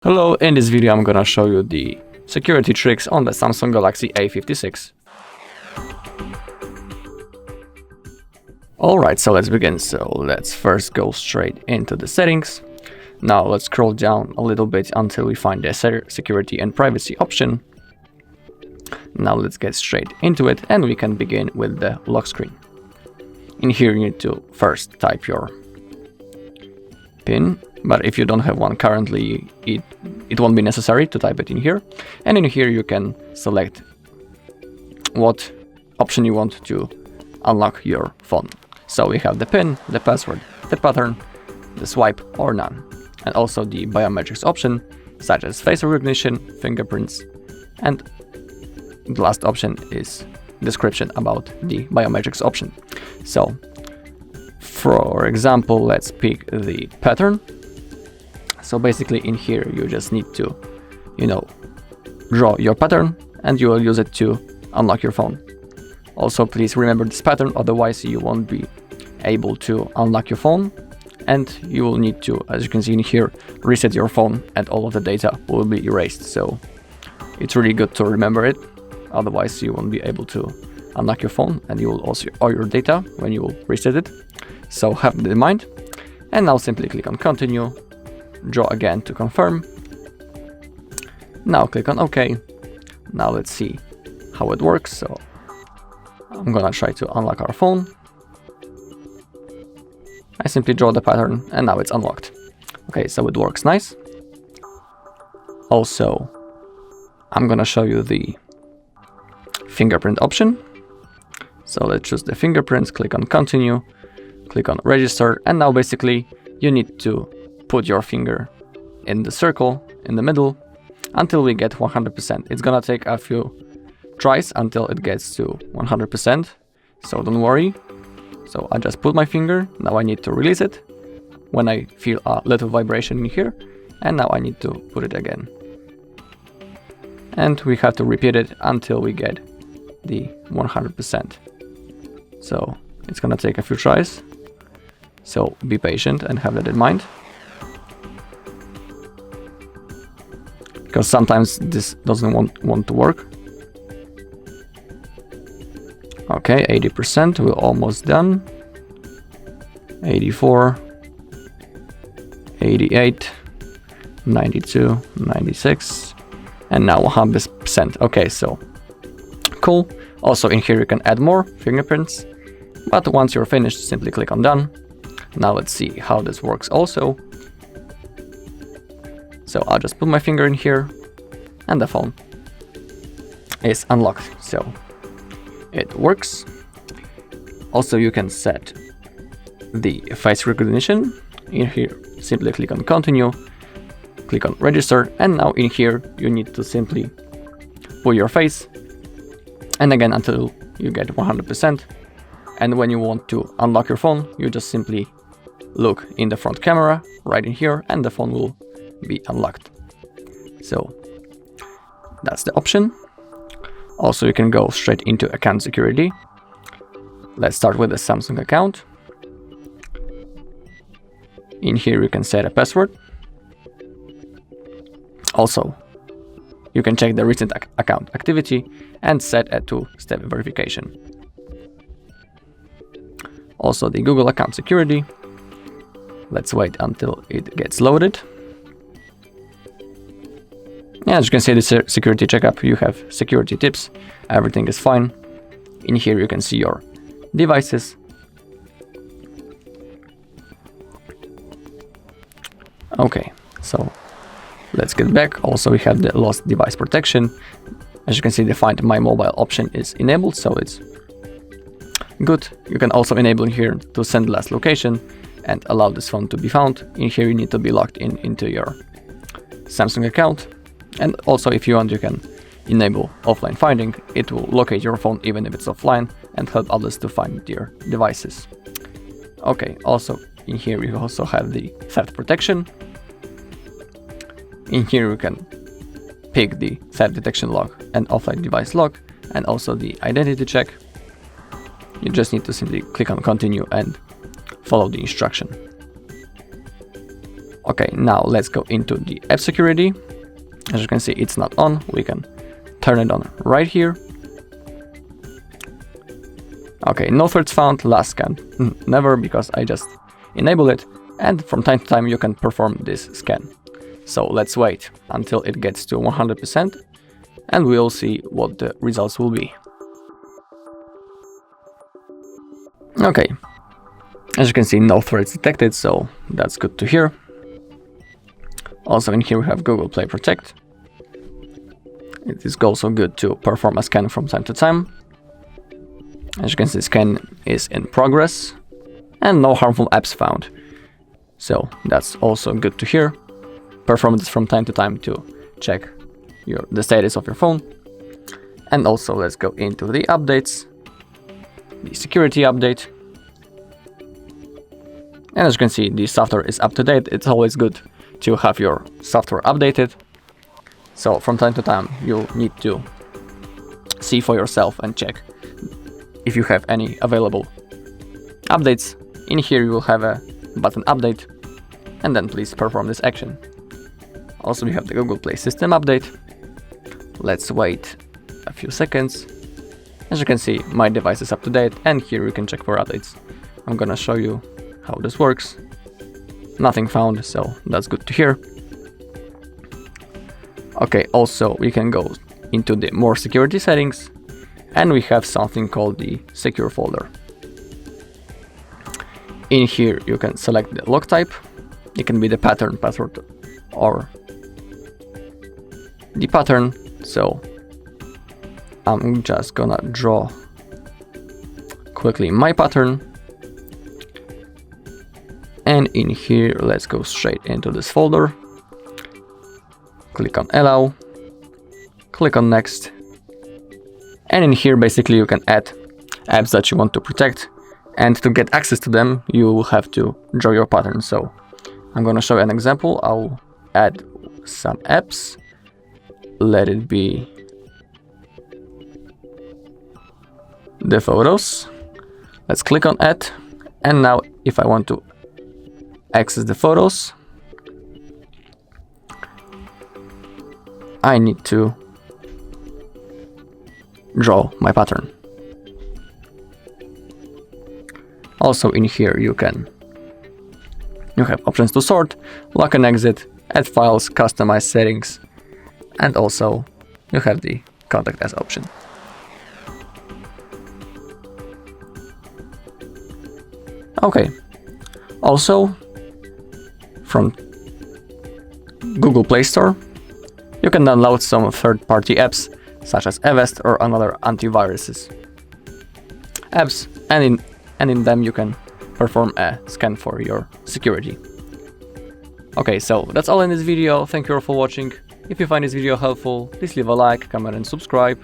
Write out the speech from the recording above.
Hello, in this video I'm gonna show you the security tricks on the Samsung Galaxy A56. Alright, so let's begin. So let's first go straight into the settings. Now let's scroll down a little bit until we find the security and privacy option. Now let's get straight into it and we can begin with the lock screen. In here you need to first type your PIN. But if you don't have one currently, it won't be necessary to type it in here. And in here you can select what option you want to unlock your phone. So we have the PIN, the password, the pattern, the swipe or none. And also the biometrics option, such as face recognition, fingerprints, and the last option is description about the biometrics option. So for example, let's pick the pattern. So basically in here you just need to, draw your pattern and you will use it to unlock your phone. Also please remember this pattern, otherwise you won't be able to unlock your phone and you will need to, as you can see in here, reset your phone and all of the data will be erased. So it's really good to remember it, otherwise you won't be able to unlock your phone and you will also all your data when you will reset it. So have that in mind. And now simply click on continue. Draw again to confirm. Now click on OK. Now let's see how it works. So I'm gonna try to unlock our phone. I simply draw the pattern and now it's unlocked. Okay, so it works nice. Also, I'm gonna show you the fingerprint option. So let's choose the fingerprints, click on continue, click on register, and now basically you need to put your finger in the circle in the middle until we get 100%. It's gonna take a few tries until it gets to 100%, so don't worry. So I just put my finger, now I need to release it when I feel a little vibration in here, and now I need to put it again. And we have to repeat it until we get the 100%. So it's gonna take a few tries, so be patient and have that in mind. Because sometimes this doesn't want to work. Okay, 80%, we're almost done. 84, 88, 92, 96, and now 100%. Okay, so cool. Also in here you can add more fingerprints, but once you're finished, simply click on done. Now let's see how this works also. So I'll just put my finger in here and the phone is unlocked. So it works. Also you can set the face recognition. In here, simply click on continue, click on register, and now in here you need to simply put your face and again until you get 100%. And when you want to unlock your phone, you just simply look in the front camera right in here and the phone will be unlocked. So that's the option. Also you can go straight into account security. Let's start with the Samsung account. In here you can set a password. Also you can check the recent account activity and set a two-step verification. Also the Google account security. Let's wait until it gets loaded. Yeah, as you can see, the security checkup, you have security tips, everything is fine. In here you can see your devices. Okay, so let's get back. Also we have the lost device protection. As you can see, the Find My Mobile option is enabled, so it's good. You can also enable here to send last location and allow this phone to be found. In here you need to be logged into your Samsung account. And also if you want, you can enable offline finding. It will locate your phone even if it's offline and help others to find your devices. Okay, also in here we also have the theft protection. In here you can pick the theft detection lock and offline device lock and also the identity check. You just need to simply click on continue and follow the instruction. Okay, now let's go into the app security. As you can see, it's not on. We can turn it on right here. Okay, no threats found, last scan. Never, because I just enable it, and from time to time you can perform this scan. So let's wait until it gets to 100% and we'll see what the results will be. Okay, as you can see, no threats detected, so that's good to hear. Also in here we have Google Play Protect. It is also good to perform a scan from time to time. As you can see, scan is in progress and no harmful apps found. So that's also good to hear. Perform this from time to time to check the status of your phone. And also let's go into the updates, the security update. And as you can see, the software is up to date. It's always good to have your software updated. So from time to time you need to see for yourself and check if you have any available updates. In here you will have a button update, and then please perform this action. Also we have the Google Play system update. Let's wait a few seconds. As you can see, my device is up to date, and here you can check for updates. I'm gonna show you how this works. Nothing found, so that's good to hear. Okay, also we can go into the more security settings, and we have something called the secure folder. In here you can select the log type. It can be the pattern, password, or the pattern. So I'm just gonna draw quickly my pattern. And in here, let's go straight into this folder. Click on allow, click on next. And in here, basically you can add apps that you want to protect. And to get access to them, you will have to draw your pattern. So I'm gonna show you an example. I'll add some apps. Let it be the photos. Let's click on add. And now if I want to access the photos, I need to draw my pattern. Also in here you have options to sort, lock and exit, add files, customize settings, and also you have the contact us option. Okay, also from Google Play Store you can download some third-party apps such as Avast or another antiviruses apps, and in them you can perform a scan for your security. Okay, so that's all in this video. Thank you all for watching. If you find this video helpful, please leave a like, comment and subscribe.